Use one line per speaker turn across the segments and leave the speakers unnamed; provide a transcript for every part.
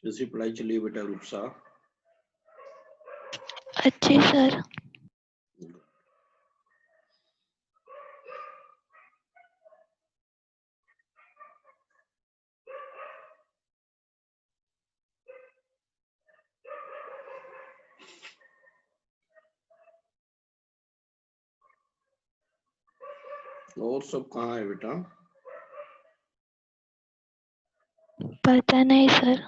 कैसी पढ़ाई चल रही है बेटा रूपसा?
अच्छी सर।
और सब कहाँ है बेटा?
पता नहीं सर।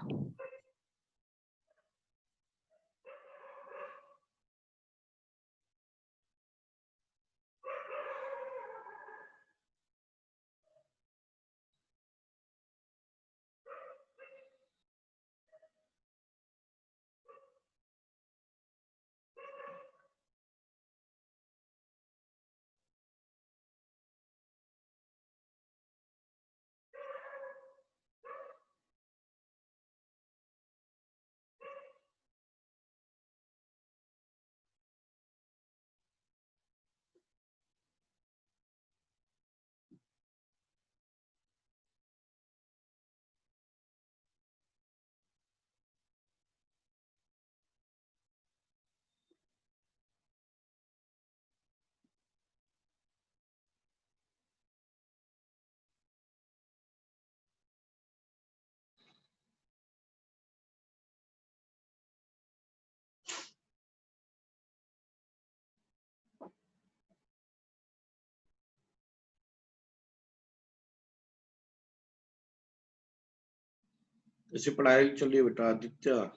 कैसी पढ़ाई चल रही है बेटा आदित्य?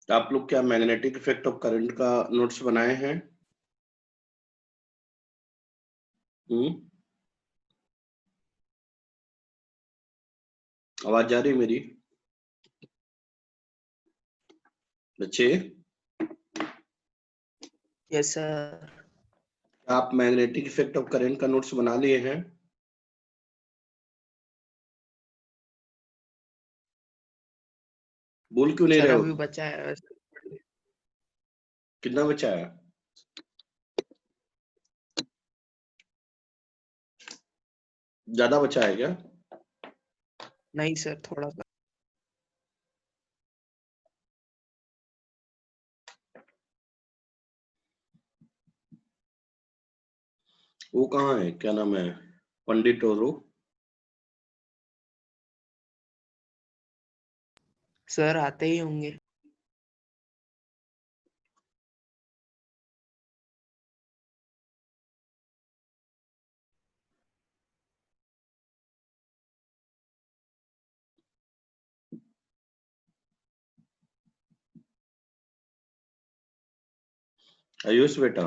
आप लोग क्या मैग्नेटिक इफेक्ट ऑफ करंट का नोट्स बनाए हैं? आवाज जा रही मेरी बच्चे?
Yes sir.
आप मैग्नेटिक इफेक्ट ऑफ करंट का नोट्स बना लिए हैं? बोल क्यों नहीं
सर
रहे
अभी
हो?
बचा है।
कितना बचा है? ज्यादा बचा है क्या?
नहीं सर, थोड़ा सा।
वो कहाँ है, क्या नाम है, पंडित और वो?
सर आते ही होंगे।
आयुष बेटा,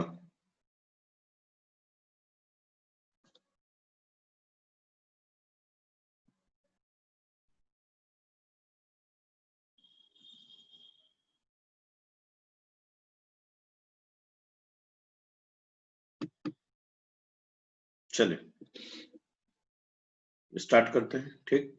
चले स्टार्ट करते हैं। ठीक,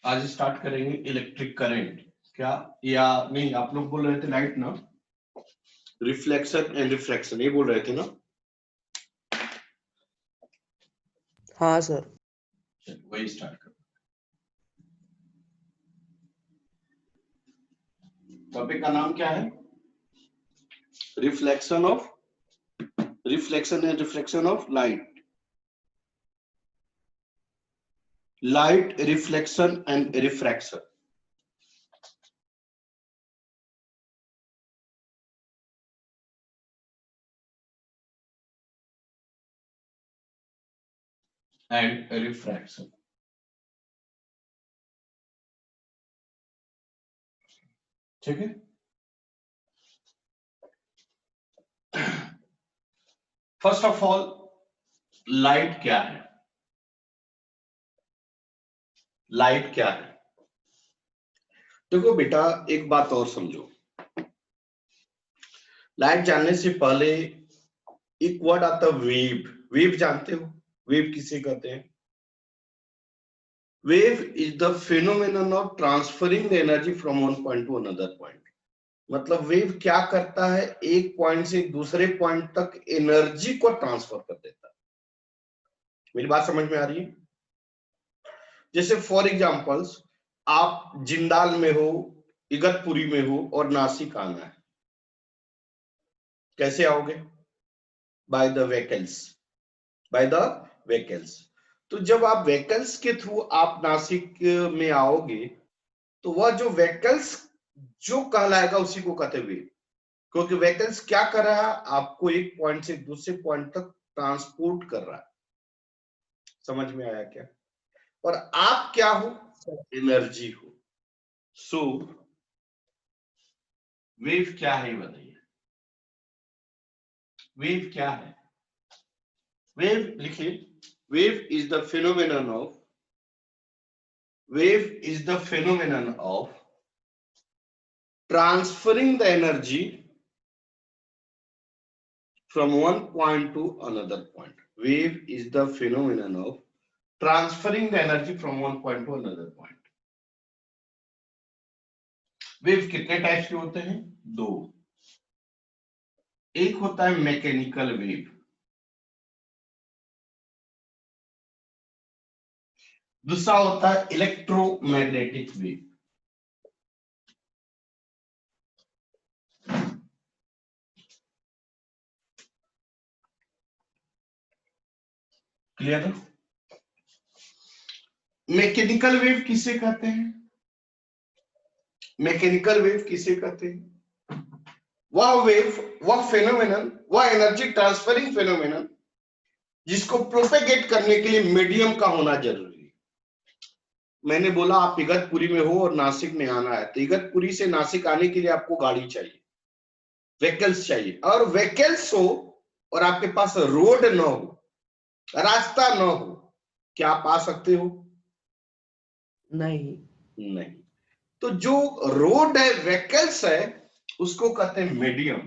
आज स्टार्ट करेंगे इलेक्ट्रिक करंट। क्या, या नहीं, आप लोग बोल रहे थे लाइट ना, रिफ्लेक्शन एंड रिफ्रैक्शन, ये बोल रहे थे ना?
हाँ सर।
वही स्टार्ट कर। टॉपिक का नाम क्या है? reflection and refraction of light reflection and refraction. And refraction. ठीक है? फर्स्ट ऑफ ऑल लाइट क्या है? लाइट क्या है? देखो बेटा, एक बात और समझो। लाइट जानने से पहले एक वर्ड आता है वेव। वेव जानते हो? वेव किसे कहते हैं? Wave is the phenomenon of transferring the energy from one point two another point. मतलब वेव क्या करता है? एक पॉइंट से दूसरे पॉइंट तक एनर्जी को ट्रांसफर कर देता है। मेरी बात समझ में आ रही है? जैसे फॉर एग्जांपल्स, आप जिंदाल में हो, इगतपुरी में हो और नासिक आना है, कैसे आओगे? By the vehicles. By the vehicles. तो जब आप व्हीकल्स के थ्रू आप नासिक में आओगे, तो वह जो व्हीकल्स जो कहलाएगा उसी को कहते हुए, क्योंकि व्हीकल्स क्या कर रहा है? आपको एक पॉइंट से दूसरे पॉइंट तक ट्रांसपोर्ट कर रहा है। समझ में आया क्या? और आप क्या हो? एनर्जी हो। सो वेव क्या है बताइए? वेव क्या है? वेव लिखिए, wave is the phenomenon of transferring the energy from one point to another point. Wave is the phenomenon of transferring the energy from one point to another point. Wave कितने types के होते हैं? दो। एक होता है mechanical wave, दूसरा होता है इलेक्ट्रोमैग्नेटिक वेव। क्लियर है? मैकेनिकल वेव किसे कहते हैं? मैकेनिकल वेव किसे कहते हैं? वह वेव, वह फेनोमेनन, वह एनर्जी ट्रांसफरिंग फेनोमेनन जिसको प्रोपेगेट करने के लिए मीडियम का होना जरूरी है। मैंने बोला आप इगतपुरी में हो और नासिक में आना है, तो इगतपुरी से नासिक आने के लिए आपको गाड़ी चाहिए, व्हीकल्स चाहिए। और व्हीकल्स हो और आपके पास रोड न हो, रास्ता न हो, क्या आप आ सकते हो?
नहीं।
नहीं। तो जो रोड है, व्हीकल्स है, उसको कहते हैं मीडियम।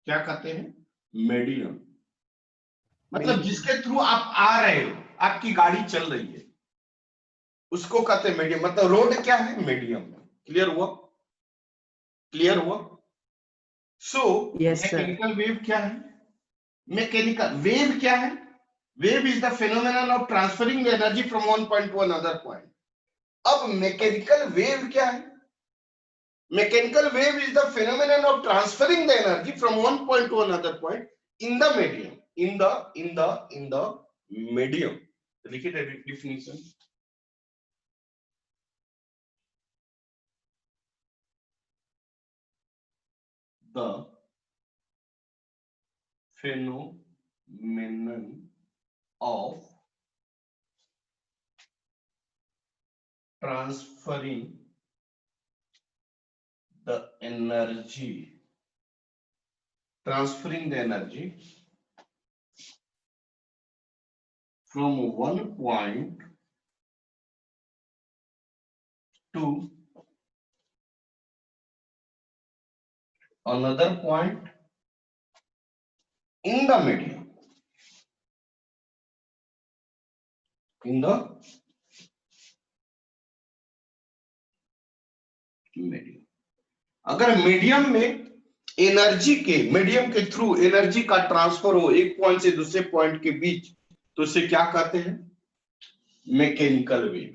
क्या कहते हैं? मीडियम। मतलब जिसके थ्रू आप आ रहे हो, आपकी गाड़ी चल रही है, उसको कहते हैं मीडियम। मतलब रोड क्या है? मीडियम। क्लियर हुआ? क्लियर हुआ? सो मैकेनिकल वेव क्या है? मैकेनिकल वेव क्या है? Wave is the phenomenon of transferring the energy from one point two another point. अब मैकेनिकल वेव क्या है? Mechanical wave is the phenomenon of transferring the energy from one point to another point in the medium. In the medium. लिखिए definition. The phenomenon of transferring the energy from one point to another point in the medium. In the medium. अगर medium में medium के through energy का transfer हो एक point से दूसरे point के बीच, तो इसे क्या कहते हैं? Mechanical wave.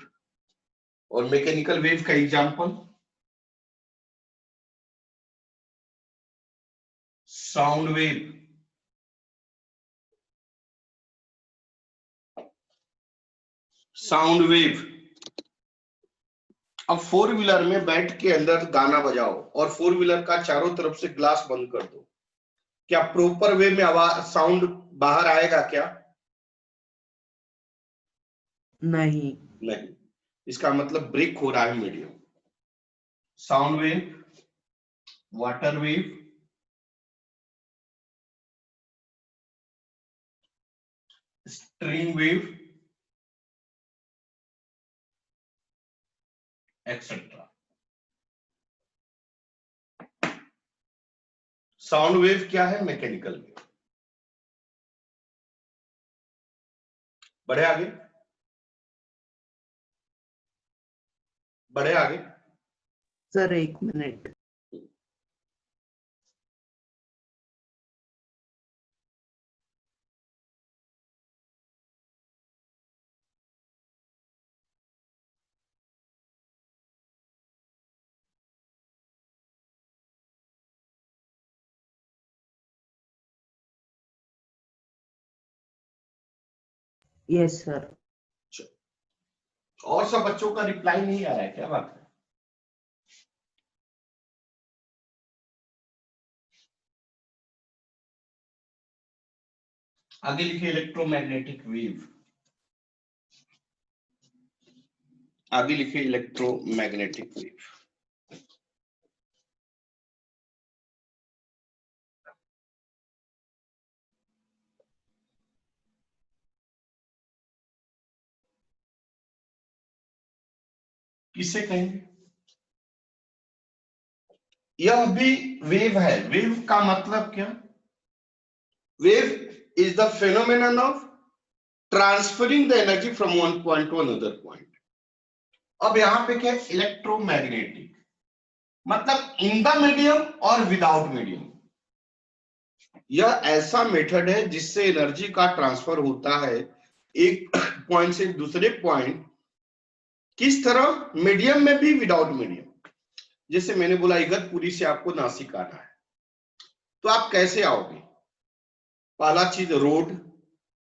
और मैकेनिकल वेव का example sound wave, sound wave. अब फोर व्हीलर में बैठ के अंदर गाना बजाओ और फोर व्हीलर का चारों तरफ से ग्लास बंद कर दो, क्या प्रॉपर वे में आवाज साउंड बाहर आएगा क्या?
नहीं।
नहीं। इसका मतलब ब्रेक हो रहा है medium. Sound wave, water wave, string wave, etcetera. Sound wave क्या है? Mechanical wave. बढ़े आगे, बढ़े आगे।
Sir 1 minute. Yes sir.
और सब बच्चों का रिप्लाई नहीं आ रहा है, क्या बात है? आगे लिखिए इलेक्ट्रोमैग्नेटिक वेव। आगे लिखिए इलेक्ट्रोमैग्नेटिक वेव। किसे कहेंगे? यह भी वेव है। वेव का मतलब क्या? Wave is the phenomenon of transferring the energy from one point to another point. अब यहां पे क्या? इलेक्ट्रोमैग्नेटिक मतलब इन द मीडियम और विदाउट मीडियम। यह ऐसा मेथड है जिससे एनर्जी का ट्रांसफर होता है एक पॉइंट से दूसरे पॉइंट। किस तरह? मीडियम में भी, विदाउट मीडियम। जैसे मैंने बोला इगतपुरी से आपको नासिक आना है, तो आप कैसे आओगे? पहला चीज रोड,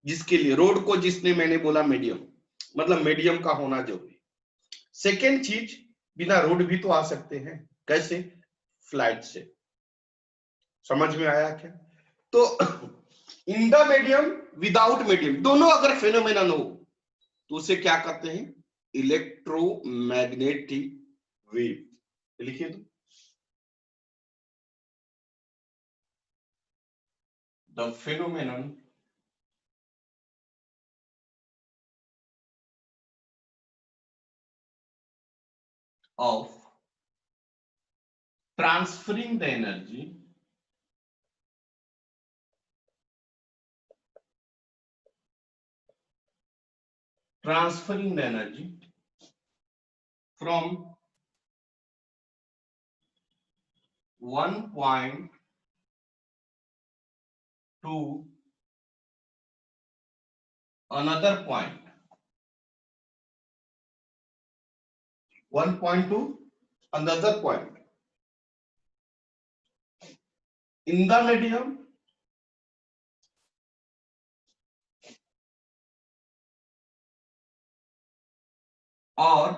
जिसके लिए रोड को जिसने मैंने बोला मीडियम, मतलब मीडियम का होना जरूरी। सेकेंड चीज, बिना रोड भी तो आ सकते हैं। कैसे? फ्लाइट से। समझ में आया क्या? तो in the medium, without medium, दोनों अगर फेनोमेनन हो तो उसे क्या कहते हैं? Electromagnetic wave. लिखिए तो, the phenomenon of transferring the energy from one point to another point, one point to another point in the medium or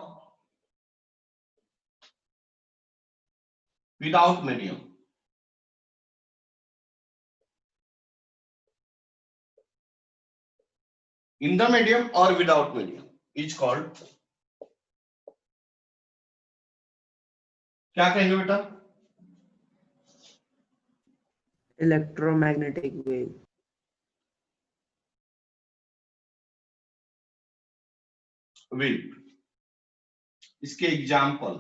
without medium. In the medium or without medium is called, क्या कहेंगे बेटा?
Electromagnetic wave.
Wave. इसके example,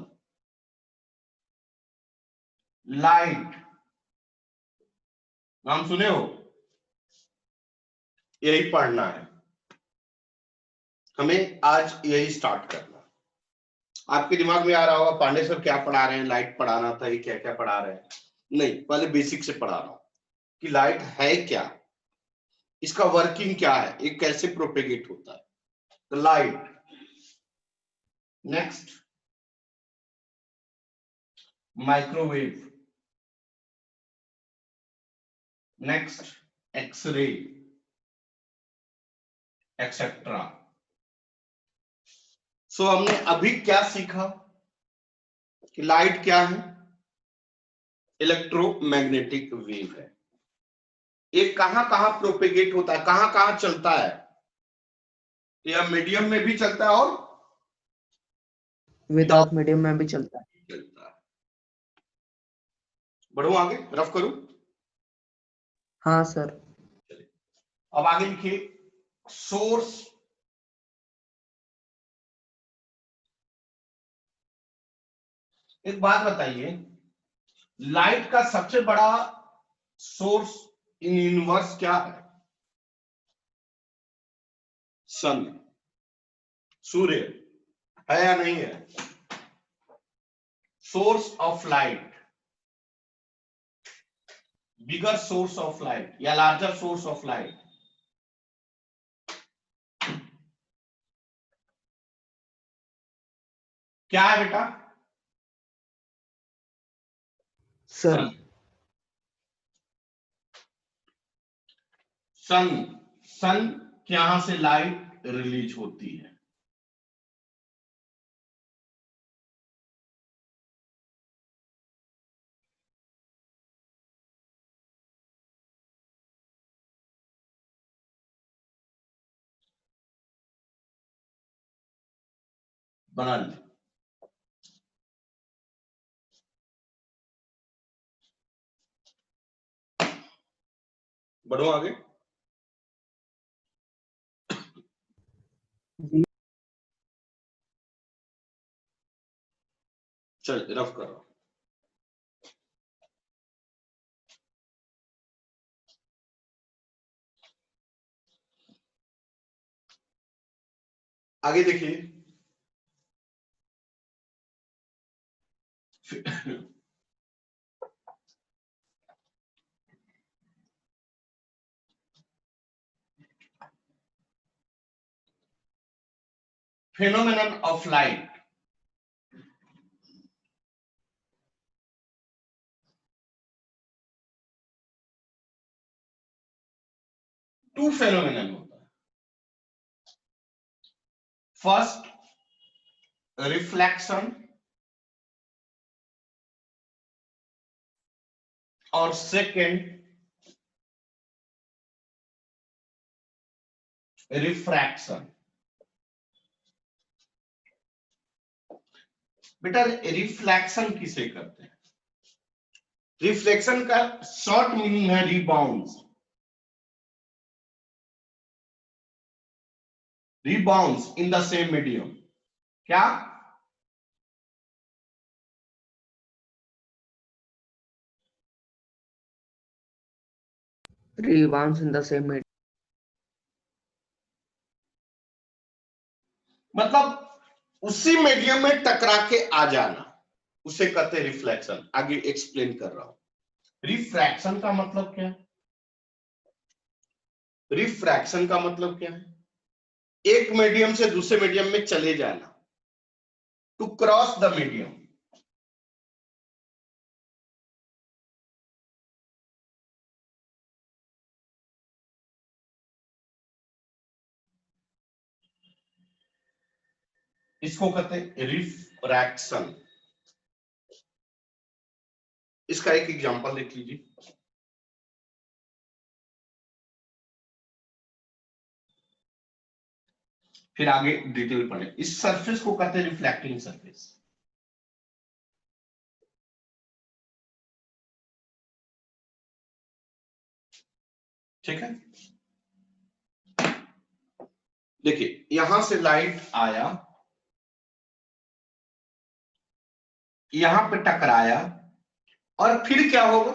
light, नाम सुने हो? यही पढ़ना है हमें, आज यही स्टार्ट करना। आपके दिमाग में आ रहा होगा पांडे सर क्या पढ़ा रहे हैं, लाइट पढ़ाना था, ये क्या क्या पढ़ा रहे हैं। नहीं, पहले बेसिक से पढ़ा रहा हूं कि लाइट है क्या, इसका वर्किंग क्या है, ये कैसे प्रोपेगेट होता है। तो light. Next, microwave. Next x-ray, etcetera. So हमने अभी क्या सीखा कि लाइट क्या है, इलेक्ट्रोमैग्नेटिक वेव है। ये कहां कहां प्रोपेगेट होता है, कहां कहां चलता है, यह मीडियम में भी चलता है और
विदाउट मीडियम में भी चलता है।
बढ़ो आगे, रफ करूं।
हाँ सर।
अब आगे लिखिए सोर्स, एक बात बताइए, लाइट का सबसे बड़ा सोर्स इन यूनिवर्स क्या है? सन, सूर्य है या नहीं है? Source of light, bigger source of light या लार्जर सोर्स ऑफ लाइट? क्या है बेटा?
सर
सन, सन के यहां से लाइट रिलीज होती है। बना ली। बढ़ो आगे।
जी
चल रफ करो। आगे देखिए, phenomenon of light, two phenomenon होता है। फर्स्ट रिफ्लेक्शन और सेकंड रिफ्रैक्शन। बेटा रिफ्लेक्शन किसे कहते हैं? रिफ्लेक्शन का शॉर्ट मीनिंग है rebounds, rebounds in the same medium. क्या?
rebounds in the same medium।
मतलब उसी मीडियम में टकरा के आ जाना, उसे कहते हैं रिफ्लेक्शन। आगे एक्सप्लेन कर रहा हूं। रिफ्रैक्शन का मतलब क्या है? रिफ्रैक्शन का मतलब क्या है? एक मीडियम से दूसरे मीडियम में चले जाना, टू क्रॉस द मीडियम। इसको कहते हैं रिफ्रैक्शन। इसका एक एग्जांपल देख लीजिए। फिर आगे डिटेल पढ़े। इस सरफेस को कहते हैं रिफ्लेक्टिंग सरफेस। ठीक है, देखिए यहां से लाइट आया, यहां पे टकराया, और फिर क्या होगा?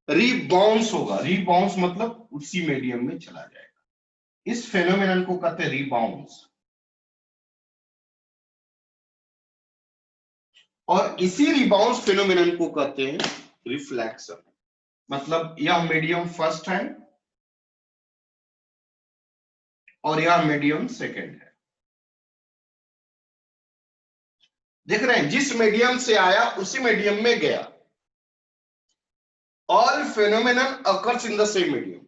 रीबाउंस होगा। रीबाउंस मतलब उसी मीडियम में चला जाएगा। इस फेनोमेनन को कहते हैं रीबाउंस। और इसी रिबाउंस फेनोमेनन को कहते हैं रिफ्लेक्शन। मतलब यह मीडियम फर्स्ट है और यह मीडियम सेकंड है। देख रहे हैं, जिस मीडियम से आया उसी मीडियम में गया। all phenomenon occurs in the same medium.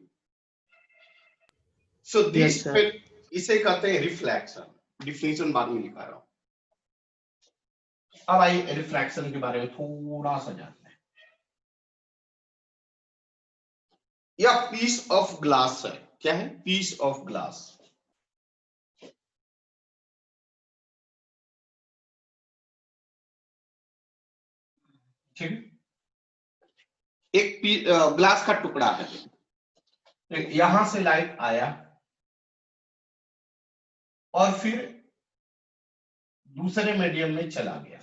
So this
Yes, sir.
इसे कहते हैं रिफ्लेक्शन. डिफिनेशन बाद में लिखा रहा हूं. अब आइए रिफ्रैक्शन के बारे में थोड़ा सा जानते हैं. यह पीस ऑफ ग्लास है. क्या है? Piece of glass. ठीक है. एक ग्लास का टुकड़ा है. यहां से लाइट आया और फिर दूसरे मीडियम में चला गया.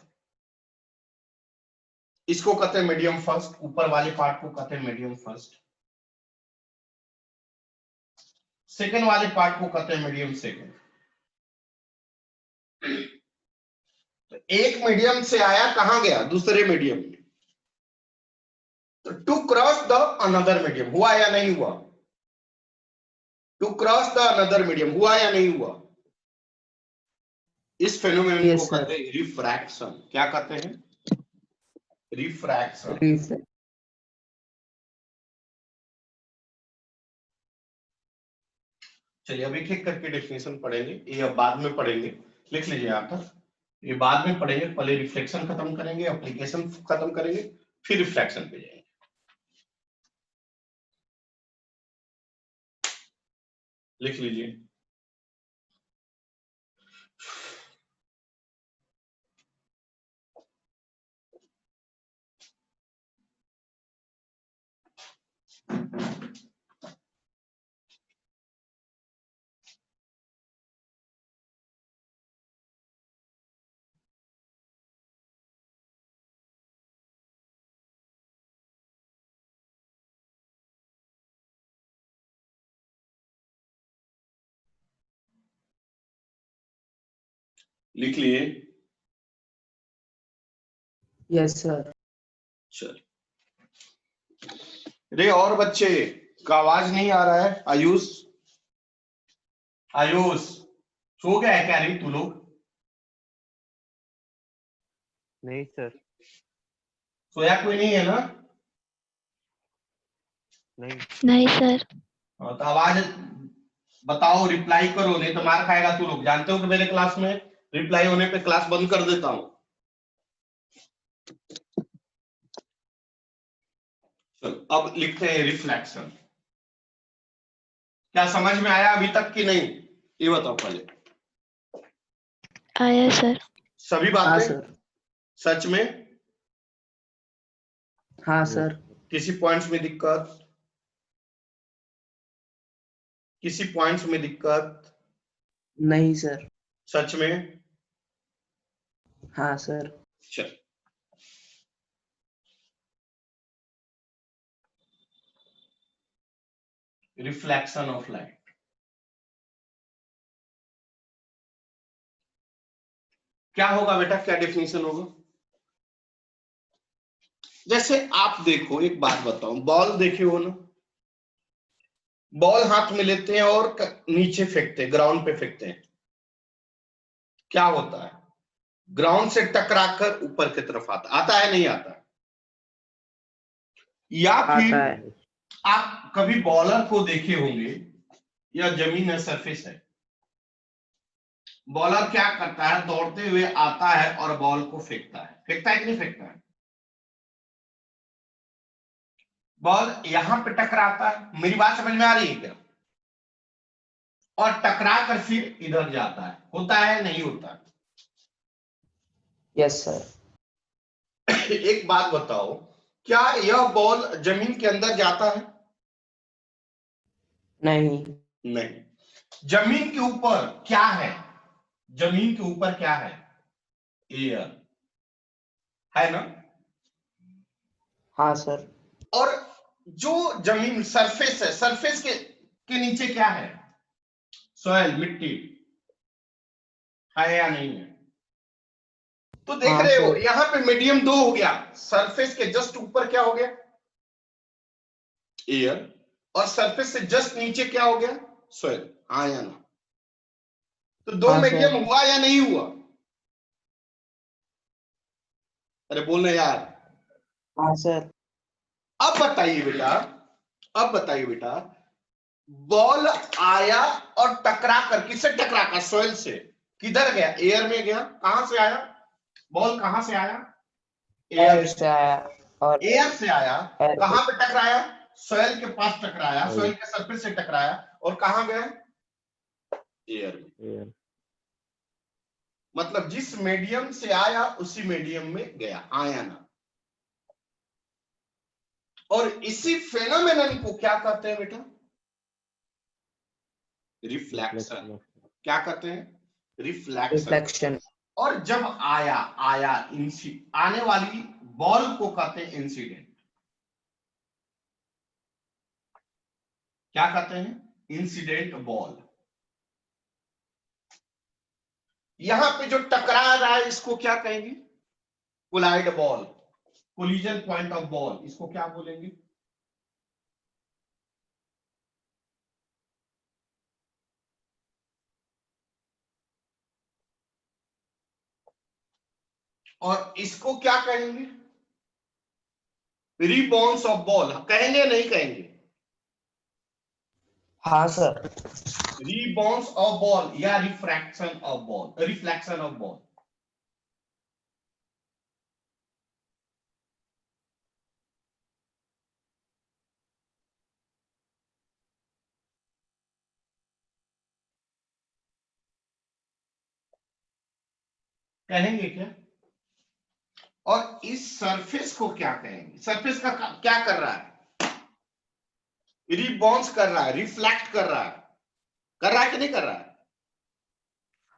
इसको कहते हैं मीडियम फर्स्ट. ऊपर वाले पार्ट को कहते हैं मीडियम फर्स्ट. सेकेंड वाले पार्ट को कहते हैं मीडियम सेकेंड. तो एक मीडियम से आया, कहां गया? दूसरे मीडियम में. तो to cross the another medium. हुआ या नहीं हुआ? To cross the another medium. हुआ या नहीं हुआ? इस फेनोमेनन
Yes,
को
sir.
कहते हैं रिफ्रैक्शन. क्या कहते हैं? रिफ्रैक्शन.
Reflex.
चलिए अब एक एक करके डेफिनेशन पढ़ेंगे. ये अब बाद में पढ़ेंगे. लिख लीजिए यहाँ पर. ये बाद में पढ़ेंगे. पहले रिफ्लेक्शन खत्म करेंगे, एप्लीकेशन खत्म करेंगे, फिर रिफ्लेक्शन पे जाएंगे. लिख लीजिए. लिख लिए.
Yes, sir.
चल. रे और बच्चे का आवाज नहीं आ रहा है. आयुष, आयुष सो गया है क्या रे तू लोग?
नहीं सर.
सोया कोई नहीं है ना?
नहीं.
नहीं सर.
तो आवाज बताओ, रिप्लाई करो, नहीं तो मार खाएगा तू लोग. जानते हो कि मेरे क्लास में रिप्लाई होने पे क्लास बंद कर देता हूं. चलो अब लिखते हैं रिफ्लेक्शन. क्या समझ में आया अभी तक कि नहीं? ये बताओ पहले.
आया सर.
सभी
हाँ,
बातें
sir.
सच में?
हाँ, sir.
किसी पॉइंट्स में दिक्कत? किसी पॉइंट्स में दिक्कत?
नहीं, sir.
सच में?
हाँ, sir.
चल. Reflection of light. क्या होगा बेटा? क्या डेफिनेशन होगा? जैसे आप देखो, एक बात बताओ, बॉल देखे हो ना? बॉल हाथ में लेते हैं और नीचे फेंकते हैं, ग्राउंड पे फेंकते हैं. क्या होता है? ग्राउंड से टकराकर ऊपर की तरफ आता है नहीं आता? या फिर
आता है.
आप कभी बॉलर को देखे होंगे, या जमीन है, सरफेस है, बॉलर क्या करता है? दौड़ते हुए आता है और बॉल को फेंकता है. फेंकता है कि नहीं फेंकता है? बॉल यहां पे टकराता है. मेरी बात समझ में आ रही है क्या? और टकरा कर फिर इधर जाता है. होता है नहीं होता?
Yes, sir.
एक बात बताओ, क्या यह बॉल जमीन के अंदर जाता है?
नहीं.
नहीं. जमीन के ऊपर क्या है? जमीन के ऊपर क्या है? एयर है ना?
हाँ, sir.
और जो जमीन सरफेस है, सरफेस के नीचे क्या है? सॉइल, मिट्टी है या नहीं है? तो देख
हाँ,
रहे हो,
sir.
यहां पे मीडियम 2 हो गया. सरफेस के जस्ट ऊपर क्या हो गया? एयर. और सरफेस से जस्ट नीचे क्या हो गया? सॉइल. हाँ या ना? तो 2
हाँ,
मीडियम
sir.
हुआ या नहीं हुआ? अरे बोलना यार.
हाँ, sir.
अब अब बताइए बेटा, बॉल आया और टकरा कर, किससे टकरा कर? सोइल से। किधर गया? एयर में गया। कहां से आया बॉल? कहां से आया?
एयर से आया और
एयर से आया।
एयर
कहां पे टकराया? सोइल के पास टकराया, सोइल के सरफेस से टकराया और कहां गया? एयर में। मतलब जिस मीडियम से आया उसी मीडियम में गया, आया ना। और इसी फेनोमेनन को क्या कहते हैं बेटा? रिफ्लेक्शन। क्या कहते हैं? रिफ्लेक्शन। और जब आया आने वाली बॉल को कहते हैं इंसिडेंट। क्या कहते हैं? Incident ball. यहां पे जो टकरा रहा है इसको क्या कहेंगे? Collide ball, collision point of ball, इसको क्या बोलेंगे? और इसको क्या कहेंगे? Rebounds of ball. कहेंगे नहीं कहेंगे?
हाँ सर।
रिबाउंस ऑफ बॉल या refraction of ball, reflection of ball. कहेंगे क्या? और इस सरफेस को क्या कहेंगे? सरफेस का क्या कर रहा है? रिबाउंस कर रहा है, रिफ्लेक्ट कर रहा है। कर रहा है कि नहीं कर रहा है?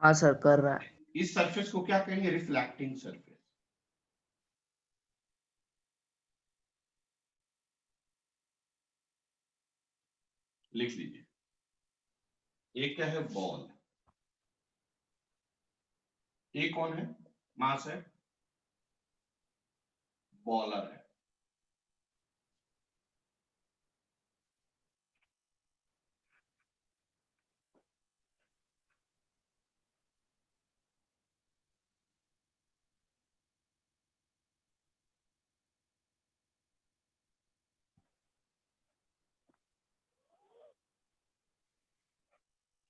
हाँ सर, कर रहा है।
इस सरफेस को क्या कहेंगे? Reflecting surface. लिख लीजिए। ये क्या है? बॉल। ये कौन है? मास है, बॉलर है।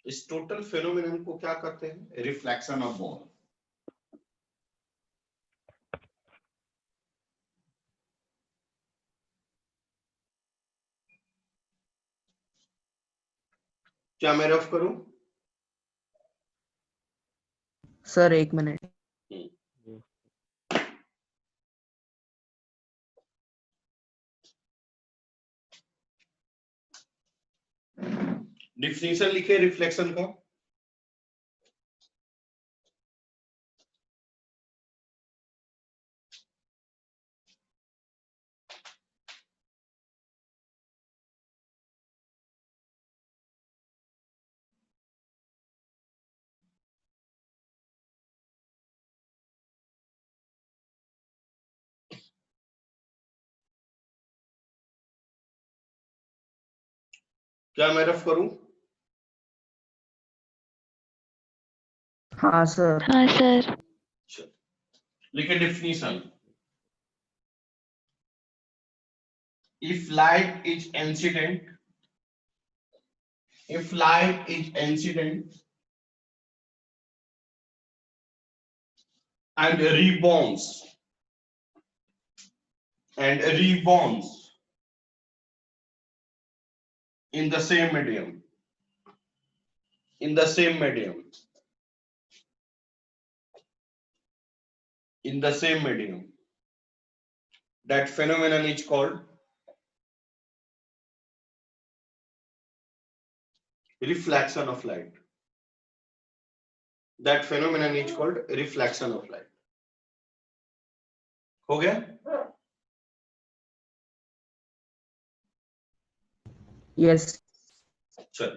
इस टोटल फेनोमेनन को क्या कहते हैं? Reflection of ball. क्या मैं रफ करूं?
Sir 1 minute.
डिफिनीशन लिखे रिफ्लेक्शन का। क्या मैं रफ करूं?
हाँ सर।
हाँ सर।
लिखे definition. If light is incident, if light is incident and rebounds in the same medium, in the same medium, in the same medium, that phenomenon is called reflection of light. That phenomenon is called reflection of light. हो गया?
Yes.
चल,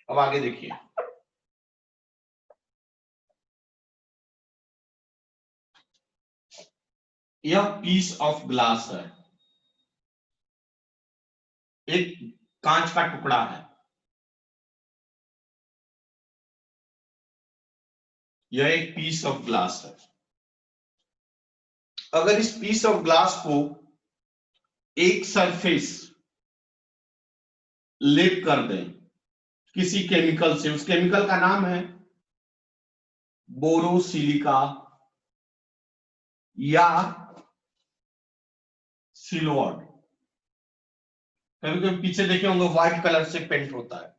अब आगे देखिए। यह piece of glass है, एक कांच का टुकड़ा है। यह एक पीस ऑफ ग्लास है। अगर इस पीस ऑफ ग्लास को एक सरफेस लेप कर दें किसी केमिकल से, उस केमिकल का नाम है बोरोसिलिका या सिल्वर। कभी कभी पीछे देखे होंगे व्हाइट कलर से पेंट होता है।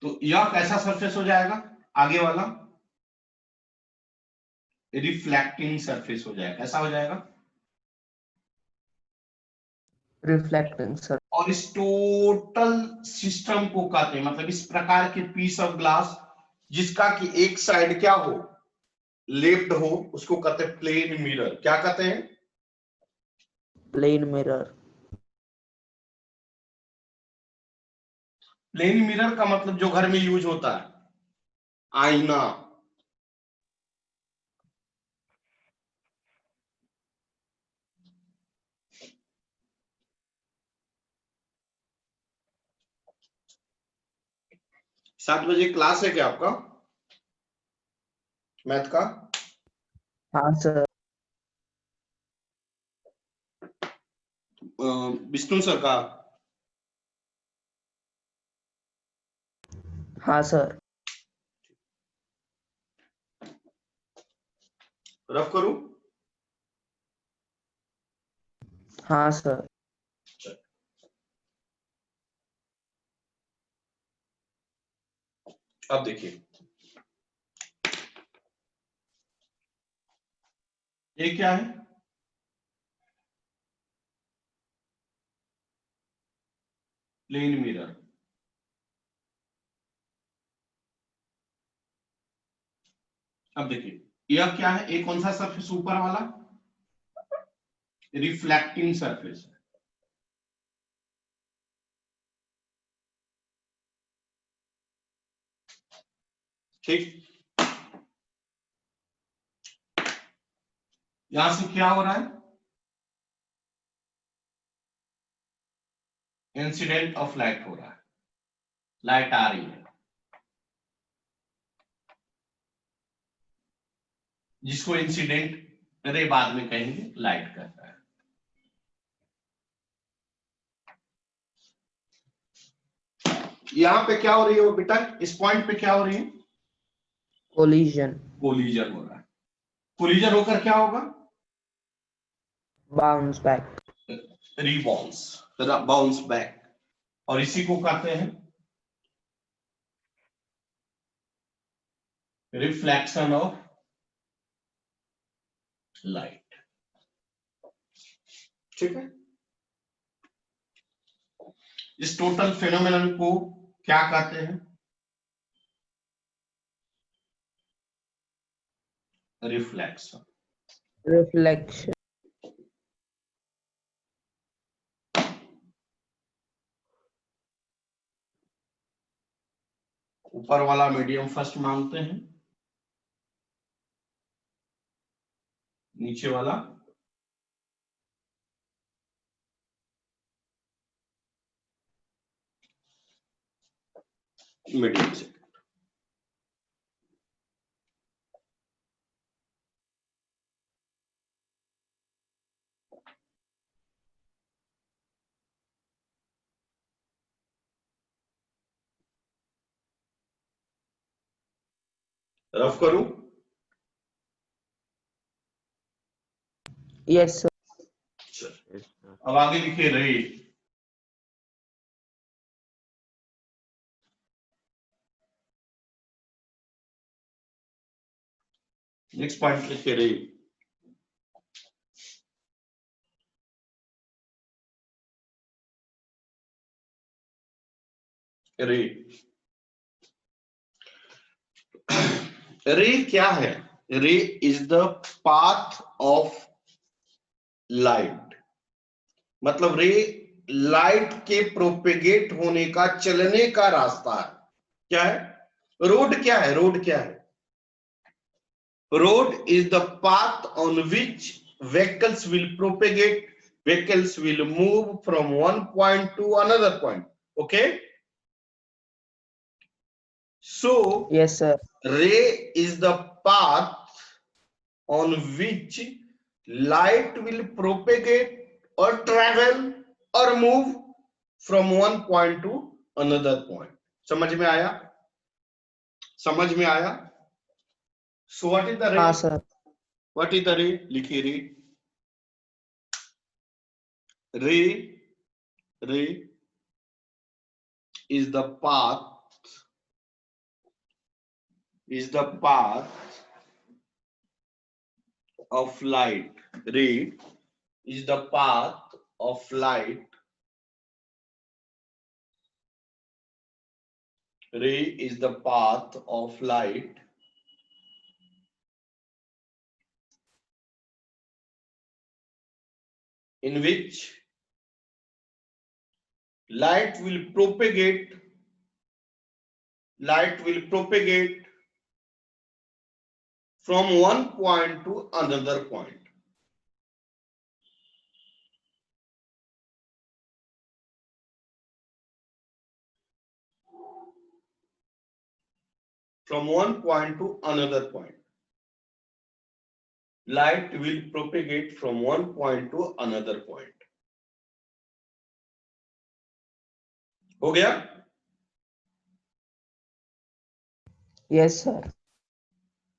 तो यह कैसा सरफेस हो जाएगा? आगे वाला रिफ्लेक्टिंग सरफेस हो जाएगा। कैसा हो जाएगा?
Reflecting sir.
और इस टोटल सिस्टम को कहते हैं, मतलब इस प्रकार के पीस ऑफ ग्लास जिसका कि एक साइड क्या हो, लेफ्ट हो, उसको कहते हैं प्लेन मिरर। क्या कहते हैं?
Plane mirror.
प्लेन मिरर का मतलब जो घर में यूज होता है, आईना। सात बजे क्लास है क्या आपका मैथ का?
हाँ सर।
विष्णु सर का?
हाँ सर।
रफ करूं?
हाँ सर।
अब देखिए, ये क्या है? Plane mirror. अब देखिए, यह क्या है? एक कौन सा सरफेस ऊपर वाला? रिफ्लेक्टिंग सरफेस है। ठीक, यहां से क्या हो रहा है? इंसिडेंट ऑफ लाइट हो रहा है, लाइट आ रही है, जिसको इंसिडेंट रे बाद में कहेंगे, लाइट कहता है। यहां पे क्या हो रही है वो बेटा? इस पॉइंट पे क्या हो रही है?
कोलिजन।
कोलिजन हो रहा है। कोलिजन होकर क्या होगा?
Bounce back.
Rebounce, bounce back. और इसी को कहते हैं रिफ्लेक्शन ऑफ लाइट। ठीक है, इस टोटल फिनोमेनन को क्या कहते हैं? रिफ्लेक्शन।
रिफ्लेक्शन।
ऊपर वाला मीडियम फर्स्ट मांगते हैं, नीचे वाला मीडियम से। रफ करूं?
Yes sir.
Yes, sir.
अब आगे लिखिए रे। नेक्स्ट पॉइंट लिखिए रे। रे, रे क्या है? रे is the path of light. मतलब रे लाइट के प्रोपेगेट होने का, चलने का रास्ता है। क्या है? रोड क्या है? रोड क्या है? Road is the path on which vehicles will propagate, vehicles will move from one point to another point. Okay, so
yes sir.
ray is the path on which light will propagate or travel or move from one point to another point. समझ में आया? समझ में आया? So what is the ray?
हाँ sir.
What is the ray? लिखिए ray. Ray is the path of light. Ray is the path of light. Ray is the path of light in which light will propagate from one point to another point. From one point to another point. Light will propagate from one point to another point. हो गया?
Yes sir.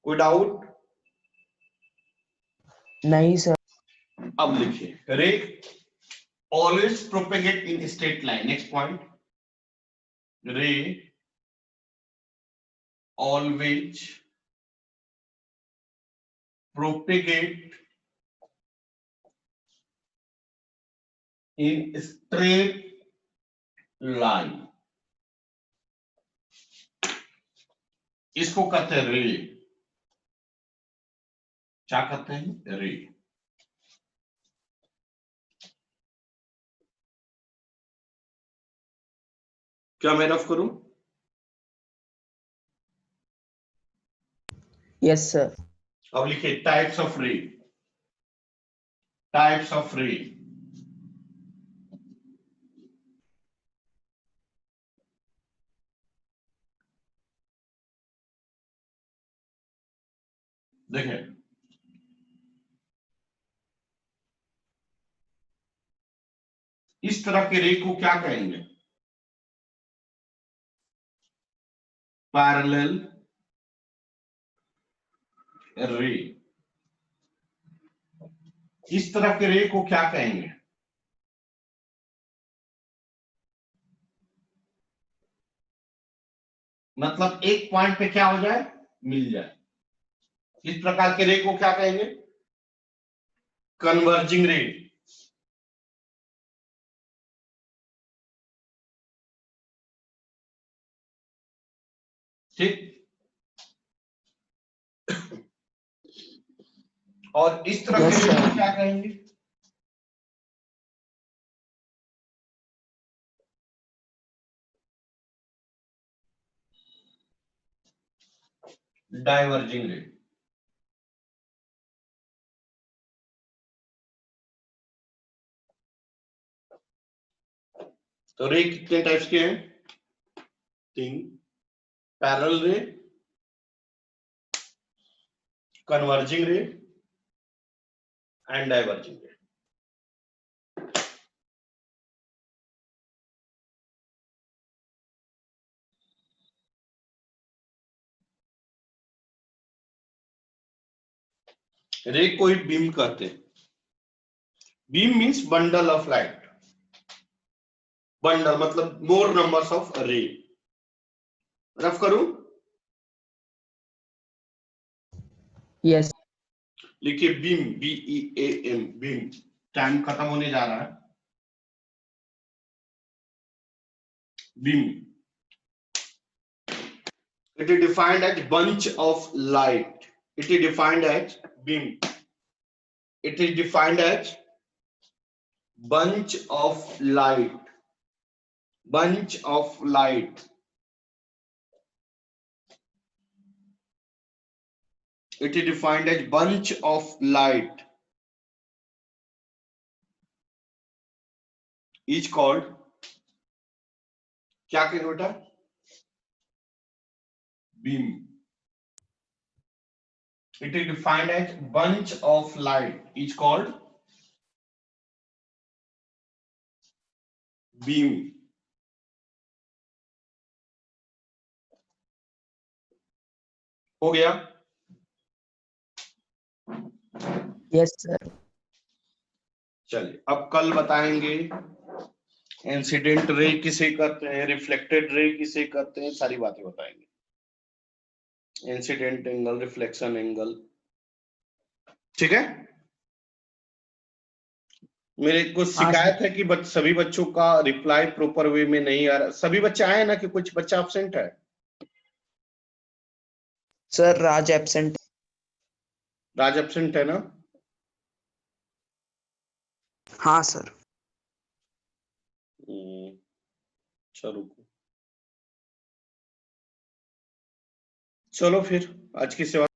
कोई doubt?
नहीं sir.
अब लिखिए रे always propagate in straight line. Next point. Ray always propagate in straight line. इसको कहते हैं रे. क्या कहते हैं? रे. क्या मैं रफ करूं?
Yes sir.
अब लिखिए टाइप्स ऑफ रे. टाइप्स ऑफ रे. देखिए इस तरह के रे को क्या कहेंगे? पैरेलल रे. इस तरह के रे को क्या कहेंगे? मतलब एक पॉइंट पे क्या हो जाए? मिल जाए. इस प्रकार के रे को क्या कहेंगे? Converging ray. ठीक. और इस तरह
Yes,
के रे को
sir.
क्या कहेंगे? डाइवर्जिंग रे. तो रे कितने टाइप्स के हैं? 3. पैरेलल रे, कन्वर्जिंग रे एंड डाइवर्जिंग रे. रे को ही बीम कहते हैं. Beam means bundle of light. Bundle मतलब more numbers of ray. Rough करूं?
Yes.
लिखिए बीम. BEAM. बीम. टाइम खत्म होने जा रहा है. Beam. It is defined as bunch of light. It is defined as beam. It is defined as bunch of light. Bunch of light. It is defined as bunch of light is called क्या कहेंगे बेटा? Beam. It is defined as bunch of light is called beam. हो गया?
Yes, sir.
चलिए अब कल बताएंगे incident ray किसे कहते हैं, रिफ्लेक्टेड रे किसे कहते हैं, सारी बातें बताएंगे। इंसिडेंट एंगल, रिफ्लेक्शन एंगल, ठीक है। मेरे को शिकायत है कि सभी बच्चों का रिप्लाई प्रॉपर वे में नहीं आ रहा। सभी बच्चे आए ना कि कुछ बच्चा एब्सेंट है?
सर राज एब्सेंट।
राज एब्सेंट है ना?
हाँ सर।
चलो चलो फिर आज की सेवा